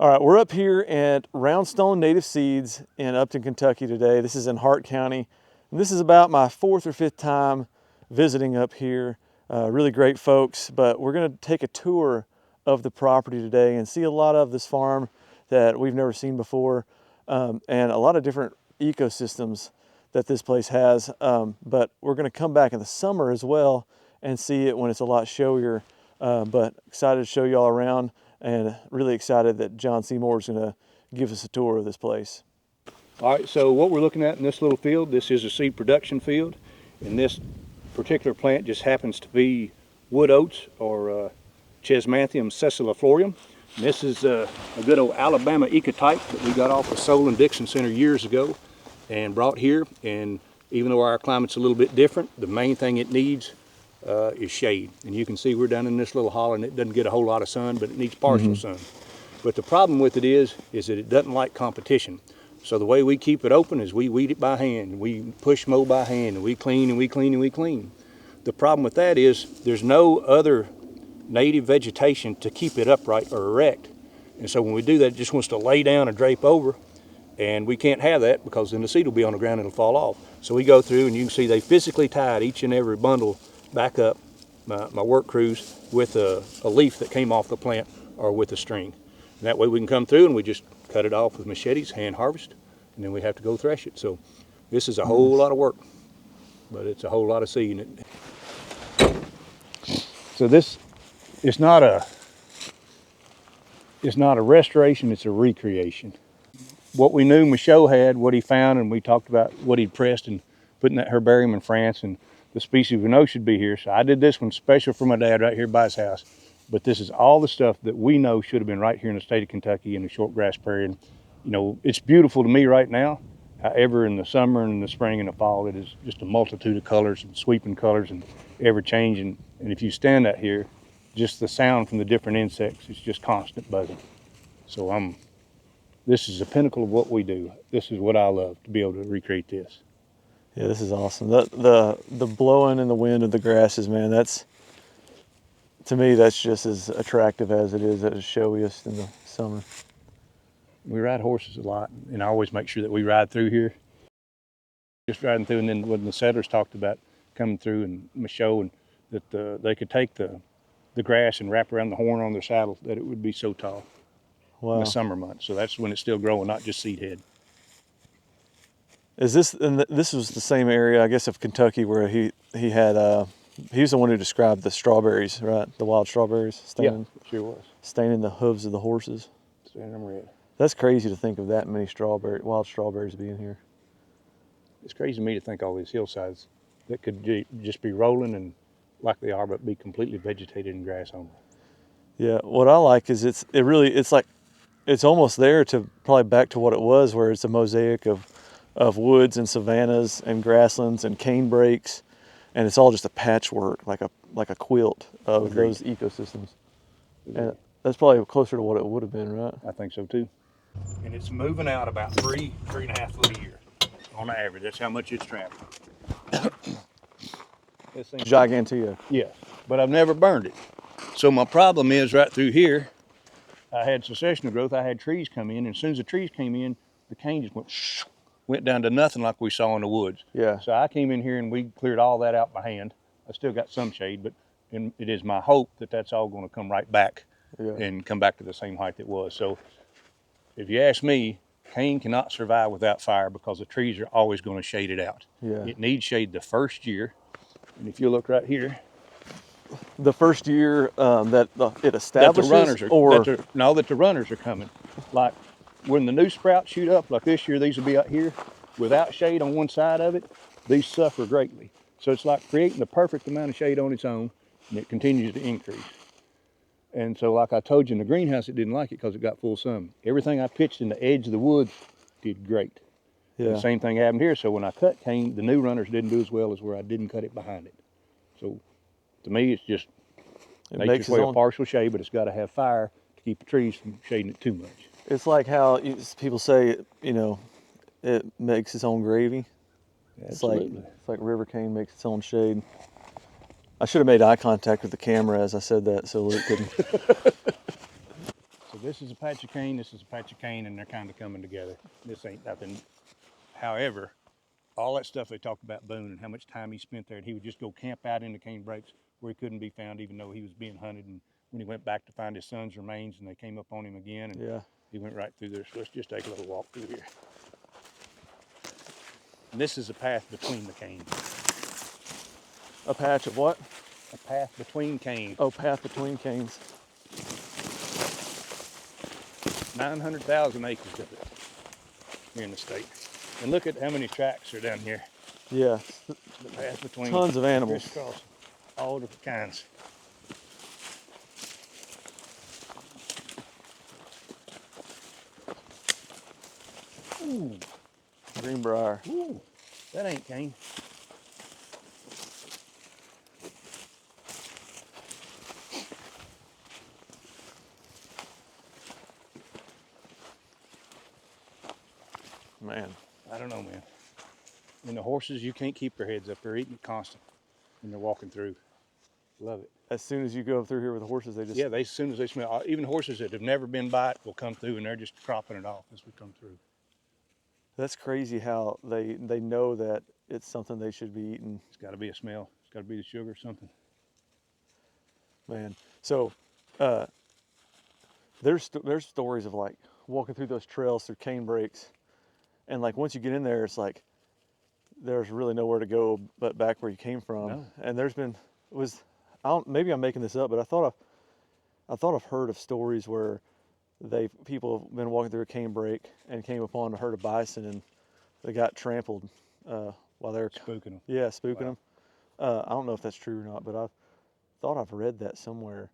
All right, we're up here at Roundstone Native Seeds in Upton, Kentucky today. This is in Hart County. And this is about my 4th or 5th time visiting up here. Really great folks, but we're gonna take a tour of the property today and see a lot of this farm that we've never seen before, and a lot of different ecosystems that this place has. But we're gonna come back in the summer as well and see it when it's a lot showier. But excited to show you all around, and really excited that John Seymour is going to give us a tour of this place. All right, so what we're looking at in this little field, this is a seed production field, and this particular plant just happens to be wood oats, or Chesmanthium sessiliflorium. And this is a good old Alabama ecotype that we got off the Solon Dixon Center years ago and brought here. And even though our climate's a little bit different, the main thing it needs is shade. And you can see we're down in this little hollow, and it doesn't get a whole lot of sun, but it needs partial sun. But the problem with it is that it doesn't like competition. So the way we keep it open is we weed it by hand, we push mow by hand, and we clean and we clean and we clean. The problem with that is there's no other native vegetation to keep it upright or erect. And so when we do that, it just wants to lay down and drape over, and we can't have that because then the seed will be on the ground and it'll fall off. So we go through, and you can see they physically tied each and every bundle back up, my work crews, with a leaf that came off the plant or with a string. And that way we can come through and we just cut it off with machetes, hand harvest, and then we have to go thresh it. So this is a whole lot of work, but it's a whole lot of seed in it. So this is not a restoration, it's a recreation. What we knew Michaux had, what he found, and we talked about what he'd pressed and putting that herbarium in France, and the species we know should be here. So I did this one special for my dad right here by his house. But this is all the stuff that we know should have been right here in the state of Kentucky in the short grass prairie. And, you know, it's beautiful to me right now. However, in the summer and the spring and the fall, it is just a multitude of colors and sweeping colors and ever changing. And if you stand out here, just the sound from the different insects, it's just constant buzzing. So this is the pinnacle of what we do. This is what I love, to be able to recreate this. Yeah, this is awesome. The blowing in the wind of the grasses, man, that's, to me, that's just as attractive as it is at the showiest in the summer. We ride horses a lot, and I always make sure that we ride through here. Just riding through, and then when the settlers talked about coming through and Michaux, and that they could take the grass and wrap around the horn on their saddle, that it would be so tall. Wow. In the summer months. So that's when it's still growing, not just seed head. Is this, and this was the same area, I guess, of Kentucky where he had, he was the one who described the strawberries, right? The wild strawberries staining. Yeah, sure was. Staining the hooves of the horses. Staining them red. That's crazy to think of that many wild strawberries being here. It's crazy to me to think all these hillsides that could just be rolling and like they are, but be completely vegetated and grass only. Yeah, what I like is it's like, it's almost there to probably back to what it was, where it's a mosaic of woods and savannas and grasslands and cane breaks, and it's all just a patchwork, like a quilt of those ecosystems. And that's probably closer to what it would have been, right? I think so too. And it's moving out about 3.5 foot a year on average. That's how much it's traveling. This thing's gigantea. Yes, but I've never burned it. So my problem is right through here, I had successional growth. I had trees come in, and as soon as the trees came in, the cane just went down to nothing like we saw in the woods. Yeah. So I came in here and we cleared all that out by hand. I still got some shade, but it is my hope that that's all going to come right back and come back to the same height it was. So if you ask me, cane cannot survive without fire because the trees are always going to shade it out. Yeah. It needs shade the first year. And if you look right here, the first year that it establishes, that the runners are coming. Like when the new sprouts shoot up, like this year, these will be out here without shade on one side of it. These suffer greatly. So it's like creating the perfect amount of shade on its own, and it continues to increase. And so like I told you, in the greenhouse, it didn't like it because it got full sun. Everything I pitched in the edge of the woods did great. Yeah. The same thing happened here. So when I cut cane, the new runners didn't do as well as where I didn't cut it behind it. So to me, it's just nature's way of partial shade, but it's got to have fire to keep the trees from shading it too much. It's like how people say, you know, it makes its own gravy. Absolutely. It's like river cane makes its own shade. I should have made eye contact with the camera as I said that so Luke couldn't. So this is a patch of cane, this is a patch of cane, and they're kind of coming together. This ain't nothing. However, all that stuff they talked about Boone and how much time he spent there, and he would just go camp out in the cane breaks where he couldn't be found, even though he was being hunted. And when he went back to find his son's remains, and they came up on him again, and Yeah. he went right through there. So let's just take a little walk through here. And this is a path between the cane. A patch of what? A path between cane. Oh, path between canes. 900,000 acres of it here in the state. And look at how many tracks are down here. Yeah. The path between. Tons of animals. Crisscross, all different kinds. Ooh, Greenbrier. ooh, that ain't cane. Man. I don't know, man. And the horses, you can't keep their heads up. They're eating it constant when they're walking through. Love it. As soon as you go through here with the horses, they just... Yeah, as soon as they smell, even horses that have never been by it will come through, and they're just cropping it off as we come through. That's crazy how they know that it's something they should be eating. It's got to be a smell. It's got to be the sugar or something. Man. So there's stories of like walking through those trails through cane breaks, and like once you get in there, it's like there's really nowhere to go but back where you came from. No. And there's been maybe I'm making this up, but I thought I've heard of stories where people have been walking through a cane break and came upon a herd of bison, and they got trampled while they're Spooking them. Yeah, spooking Wow. them. I don't know if that's true or not, but I've thought I've read that somewhere,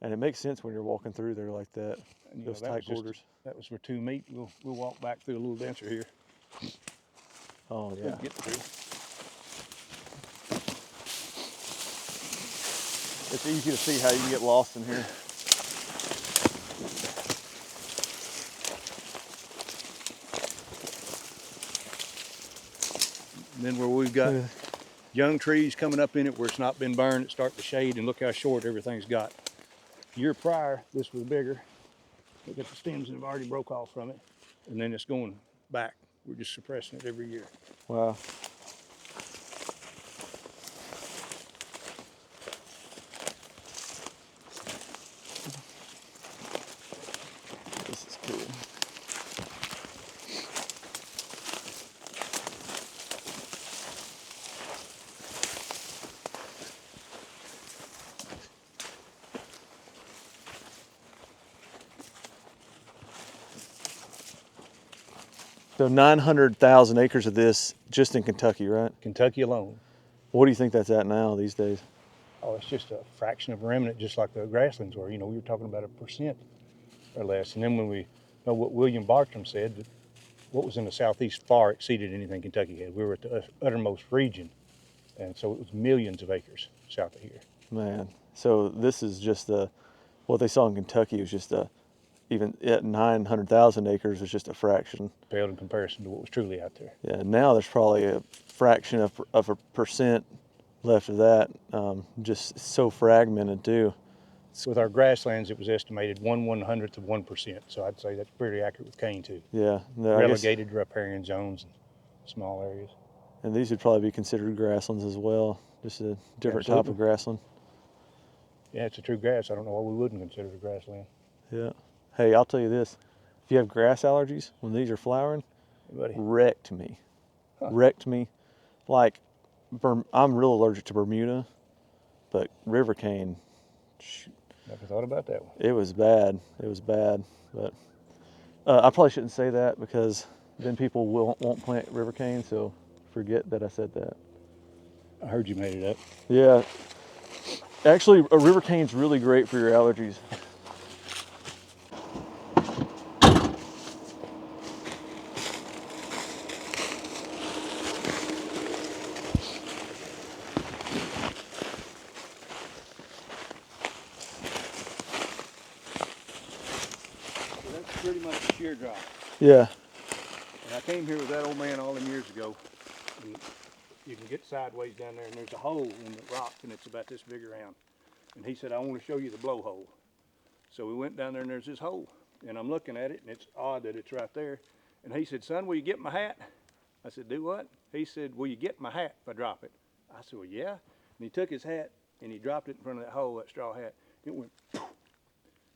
and it makes sense when you're walking through there like that. And, Those that tight was just- quarters. That was for 2 meat. We'll walk back through a little denser here. Oh yeah. Get through. It's easy to see how you can get lost in here. And then where we've got Yeah. young trees coming up in it where it's not been burned, it's starting to shade, and look how short everything's got. Year prior, this was bigger. Look at the stems that have already broke off from it. And then it's going back. We're just suppressing it every year. Wow. This is cool. So 900,000 acres of this just in Kentucky, right? Kentucky alone. What do you think that's at now these days? Oh, it's just a fraction of a remnant, just like the grasslands were. You know, we were talking about 1% or less. And then when we know what William Bartram said, that what was in the southeast far exceeded anything Kentucky had. We were at the uttermost region. And so it was millions of acres south of here. Man, so this is just what they saw in Kentucky was just even at 900,000 acres was just a fraction. Paled in comparison to what was truly out there. Yeah, now there's probably a fraction of a percent left of that. Just so fragmented too. With our grasslands, it was estimated 1/100th of 1%. So I'd say that's pretty accurate with cane too. Yeah, no, I guess- Relegated to riparian zones and small areas. and these would probably be considered grasslands as well. Just a different type Absolutely. of grassland. Yeah, it's a true grass. I don't know why we wouldn't consider it a grassland. Yeah. Hey, I'll tell you this: if you have grass allergies when these are flowering, Hey, buddy. wrecked me. Huh. Wrecked me. Like, I'm real allergic to Bermuda, but river cane, shoot, Never thought about that one. it was bad. It was bad. But I probably shouldn't say that because then people won't plant river cane. So forget that I said that. I heard you made it up. Yeah. Actually, a river cane's really great for your allergies. So that's pretty much a shear drop. Yeah. And I came here with that old man all them years ago. And you can get sideways down there, and there's a hole in the rock, and it's about this big around. And he said, I want to show you the blowhole. So we went down there, and there's this hole. and I'm looking at it, and it's odd that it's right there. And he said, "Son, will you get my hat?" I said, "Do what?" He said, "Will you get my hat if I drop it?" I said, "Well, yeah." And he took his hat and he dropped it in front of that hole, that straw hat. It went,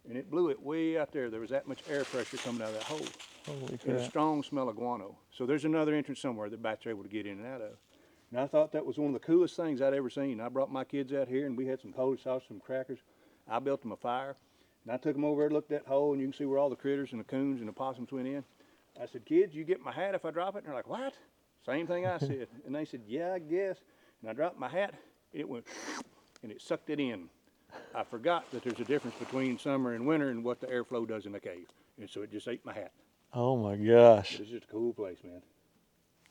and it blew it way out there. There was that much air pressure coming out of that hole. Holy And a crap. strong smell of guano. So there's another entrance somewhere that bats are able to get in and out of. And I thought that was one of the coolest things I'd ever seen. I brought my kids out here and we had some Polish sausage, some crackers. I built them a fire. And I took them over there, looked at that hole, and you can see where all the critters and the coons and the possums went in. I said, "Kids, you get my hat if I drop it?" And they're like, "What?" Same thing I said. And they said, "Yeah, I guess." And I dropped my hat, it went, and it sucked it in. I forgot that there's a difference between summer and winter and what the airflow does in the cave. And so it just ate my hat. Oh my gosh. It's just a cool place, man.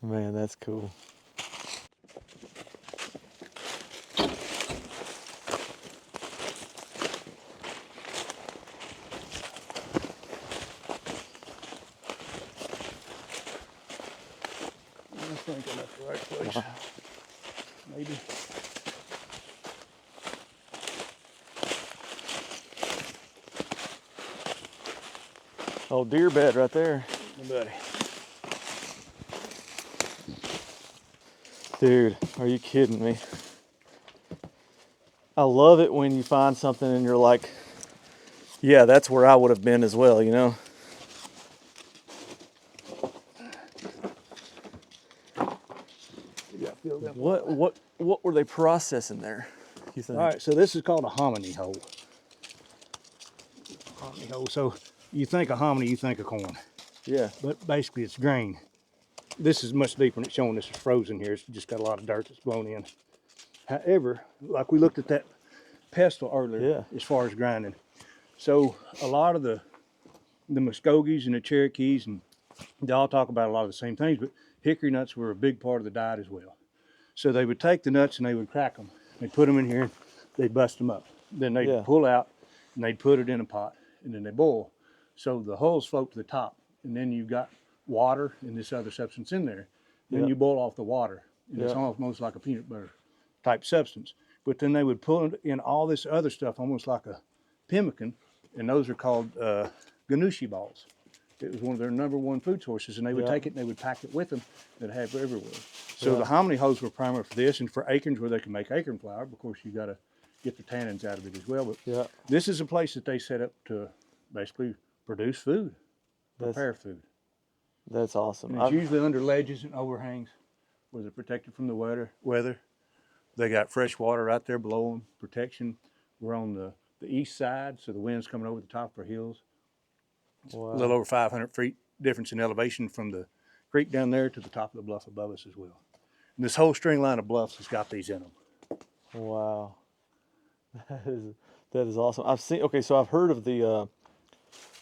Man, that's cool. I think I'm at the right place. Wow. Maybe. Oh, deer bed right there. Buddy. Dude, are you kidding me? I love it when you find something and you're like, yeah, that's where I would have been as well, you know? Yeah, filled up. What were they processing there, you think? All right, so this is called a hominy hole. Hominy hole. So you think of hominy, you think of corn. Yeah. But basically it's grain. This is much deeper and it's showing this is frozen here. It's just got a lot of dirt that's blown in. However, like we looked at that pestle earlier, Yeah. as far as grinding. So a lot of the Muskogees and the Cherokees, and they all talk about a lot of the same things, but hickory nuts were a big part of the diet as well. So they would take the nuts and they would crack them. They'd put them in here, they'd bust them up. Then they'd pull out and they'd put it in a pot and then they boil. So the hulls float to the top, and then you've got water and this other substance in there. Then you boil off the water, and it's almost like a peanut butter type substance. But then they would put in all this other stuff, almost like a pemmican, and those are called ganushi balls. It was one of their #1 food sources, and they would take it and they would pack it with them. They'd have it everywhere. So the hominy hoes were primary for this, and for acorns where they can make acorn flour. Of course, you got to get the tannins out of it as well. But this is a place that they set up to basically produce food, prepare food. That's awesome. And it's usually under ledges and overhangs where they're protected from the weather. They got fresh water right there below them, protection. We're on the east side, so the wind's coming over the top of our hills. It's a little over 500 feet difference in elevation from the creek down there to the top of the bluff above us as well. And this whole string line of bluffs has got these in them. Wow. That is awesome. I've seen, okay, so I've heard of the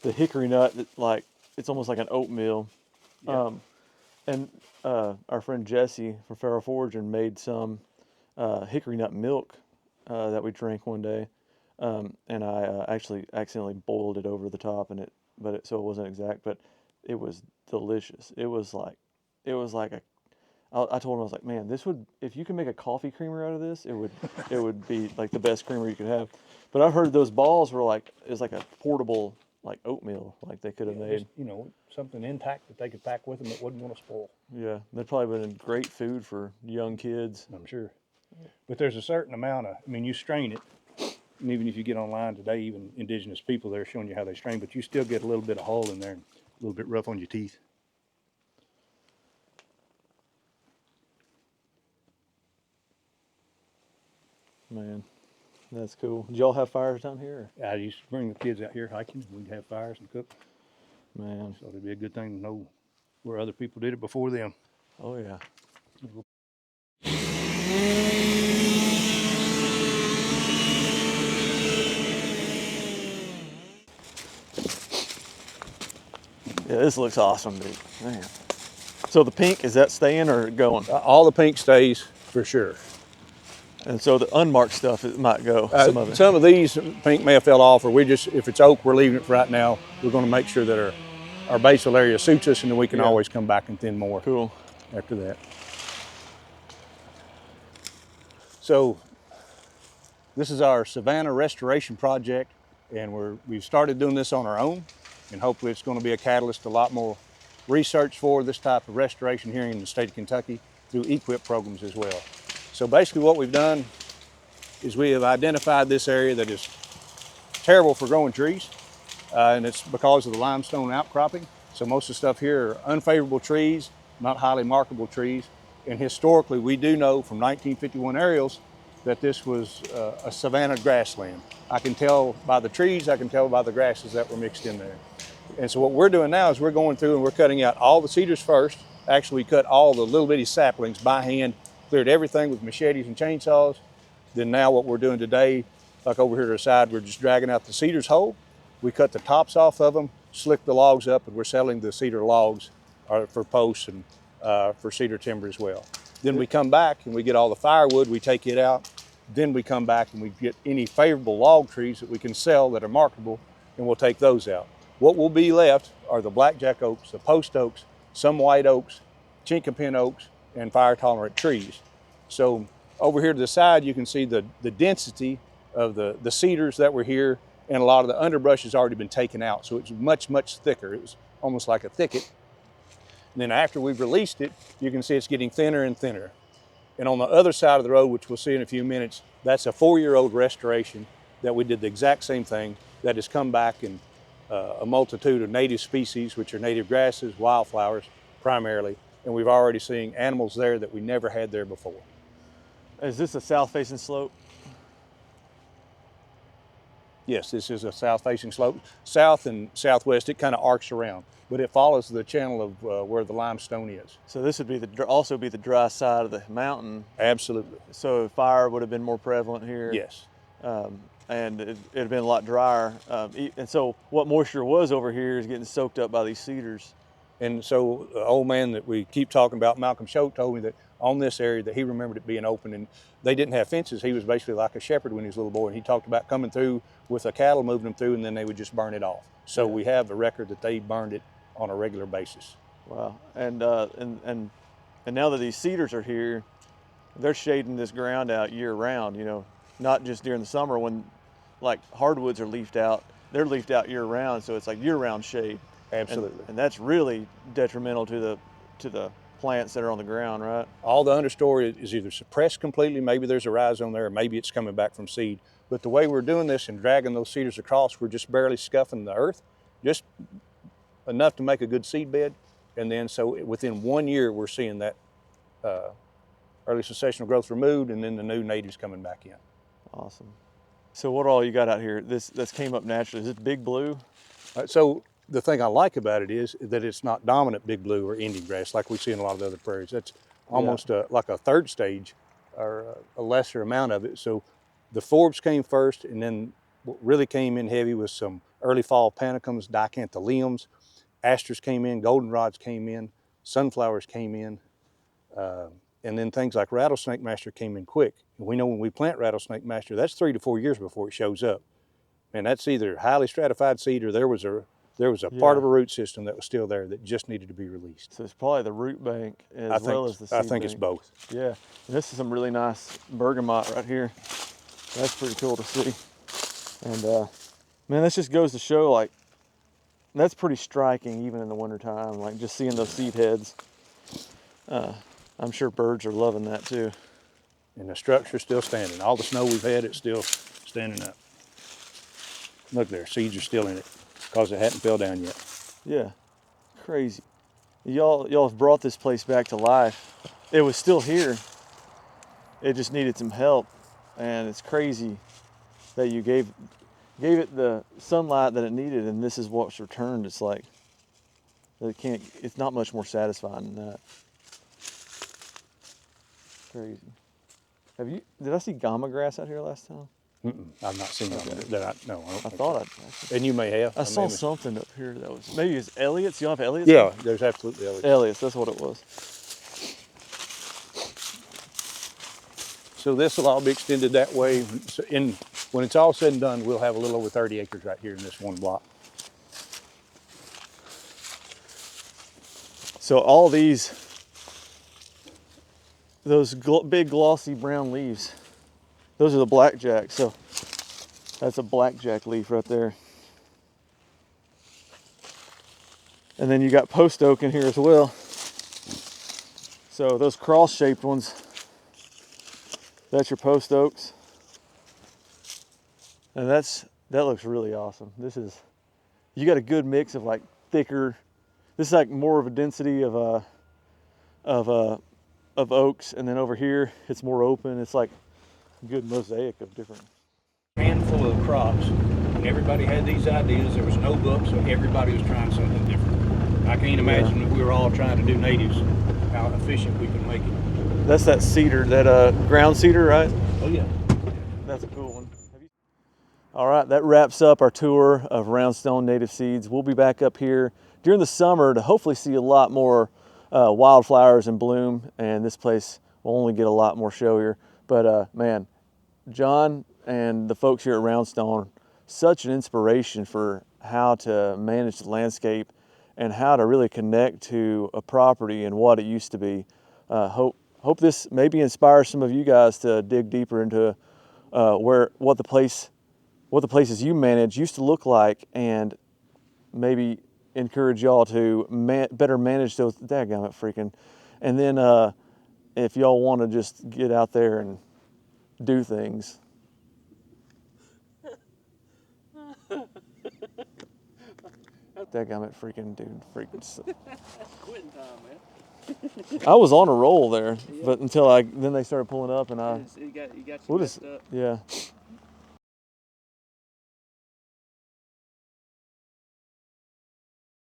hickory nut, that, like, it's almost like an oatmeal. And our friend Jesse from Farrell Foraging made some hickory nut milk that we drank one day, and I actually accidentally boiled it over the top, and so it wasn't exact, but it was delicious. It was like a. I told him, I was like, man, this would, if you can make a coffee creamer out of this, it would be like the best creamer you could have. But I've heard those balls were like, it's like a portable like oatmeal, like they could have made. Just, something intact that they could pack with them that wouldn't want to spoil. Yeah, they'd probably been great food for young kids. I'm sure. But there's a certain amount of, you strain it, and even if you get online today, even indigenous people, they're showing you how they strain, but you still get a little bit of hull in there, and a little bit rough on your teeth. Man, that's cool. Did y'all have fires down here? I used to bring the kids out here hiking, and we'd have fires and cook. Man. So it'd be a good thing to know where other people did it before them. Oh, yeah. Yeah, this looks awesome, dude. Man. So the pink, is that staying or going? All the pink stays for sure. And so the unmarked stuff, it might go, some of it. Some of these pink may have fell off, or if it's oak, we're leaving it for right now. We're going to make sure that our basal area suits us, and then we can always come back and thin more. Cool. After that. So this is our Savannah restoration project, and we've started doing this on our own. and hopefully it's going to be a catalyst to a lot more research for this type of restoration here in the state of Kentucky through EQIP programs as well. So basically what we've done is we have identified this area that is terrible for growing trees, and it's because of the limestone outcropping. So most of the stuff here are unfavorable trees, not highly marketable trees. And historically, we do know from 1951 aerials that this was a Savannah grassland. I can tell by the trees, I can tell by the grasses that were mixed in there. And so what we're doing now is we're going through and we're cutting out all the cedars first. Actually, we cut all the little bitty saplings by hand, cleared everything with machetes and chainsaws. Then now what we're doing today, like over here to the side, we're just dragging out the cedars whole. We cut the tops off of them, slick the logs up, and we're selling the cedar logs for posts and for cedar timber as well. Then we come back and we get all the firewood, we take it out. Then we come back and we get any favorable log trees that we can sell that are marketable, and we'll take those out. What will be left are the blackjack oaks, the post oaks, some white oaks, chinkapin oaks, and fire tolerant trees. So over here to the side, you can see the density of the cedars that were here, and a lot of the underbrush has already been taken out. So it's much, much thicker. It was almost like a thicket. And then after we've released it, you can see it's getting thinner and thinner. And on the other side of the road, which we'll see in a few minutes, that's a 4-year-old restoration that we did the exact same thing, that has come back in a multitude of native species, which are native grasses, wildflowers primarily, and we've already seen animals there that we never had there before. Is this a south-facing slope? Yes, this is a south-facing slope. South and southwest, it kind of arcs around, but it follows the channel of where the limestone is. So this would be also be the dry side of the mountain. Absolutely. So fire would have been more prevalent here. Yes. And it'd have been a lot drier. And so what moisture was over here is getting soaked up by these cedars. And so the old man that we keep talking about, Malcolm Michaux, told me that on this area that he remembered it being open, and they didn't have fences. He was basically like a shepherd when he was a little boy, and he talked about coming through with the cattle, moving them through, and then they would just burn it off. So we have a record that they burned it on a regular basis. Wow. And now that these cedars are here, they're shading this ground out year round, you know, not just during the summer when like hardwoods are leafed out. They're leafed out year round, so it's like year round shade. Absolutely. And that's really detrimental to the plants that are on the ground, right? All the understory is either suppressed completely, maybe there's a rhizome there, or maybe it's coming back from seed. But the way we're doing this and dragging those cedars across, we're just barely scuffing the earth, just enough to make a good seed bed. And then so within 1 year, we're seeing that early successional growth removed, and then the new natives coming back in. Awesome. So what all you got out here? This came up naturally. Is this big blue? So the thing I like about it is that it's not dominant big blue or Indian grass like we see in a lot of the other prairies. That's almost like a third stage or a lesser amount of it. So the forbs came first, and then what really came in heavy was some early fall panicums, dicantholiums, asters came in, goldenrods came in, sunflowers came in, and then things like rattlesnake master came in quick. And we know when we plant rattlesnake master, that's 3 to 4 years before it shows up. And that's either highly stratified seed or there was a part of a root system that was still there that just needed to be released. So it's probably the root bank as well as the seed I think bank. it's both. Yeah, and this is some really nice bergamot right here. That's pretty cool to see. And man, this just goes to show, like, that's pretty striking even in the wintertime, like just seeing those seed heads. I'm sure birds are loving that too. And the structure's still standing. All the snow we've had, it's still standing up. Look there, seeds are still in it because it hadn't fell down yet. Yeah, crazy. Y'all have brought this place back to life. It was still here. It just needed some help, and it's crazy that you gave it the sunlight that it needed, and this is what's returned. It's like it's not much more satisfying than that. Crazy. Did I see gama grass out here last time? I've not seen that. No, I don't think thought so. I'd actually. And you may have. I saw something up here that was, maybe it's Elliott's. You don't have Elliott's? Yeah, there's absolutely Elliott's. Elliott's, that's what it was. So this will all be extended that way. So when it's all said and done, we'll have a little over 30 acres right here in this one block. So all those big glossy brown leaves, those are the blackjack. So that's a blackjack leaf right there. And then you got post oak in here as well. So those cross-shaped ones, that's your post oaks. And that looks really awesome. You got a good mix of like thicker, this is like more of a density of oaks, and then over here it's more open. It's like a good mosaic of different. Handful of crops. Everybody had these ideas. There was no book, so everybody was trying something different. I can't imagine if we were all trying to do natives, how efficient we can make it. That's that cedar, that ground cedar, right? Oh yeah. That's a cool one. All right, that wraps up our tour of Roundstone Native Seeds. We'll be back up here during the summer to hopefully see a lot more wildflowers in bloom, and this place will only get a lot more showier. But man, John and the folks here at Roundstone, such an inspiration for how to manage the landscape and how to really connect to a property and what it used to be. Hope this maybe inspires some of you guys to dig deeper into what the places you manage used to look like, and maybe encourage y'all to better manage those. Dadgummit freaking. And then if y'all want to just get out there and do things. Dadgummit freaking dude. Quitting time, man. I was on a roll there, but then they started pulling up, and You got we'll messed just up. yeah.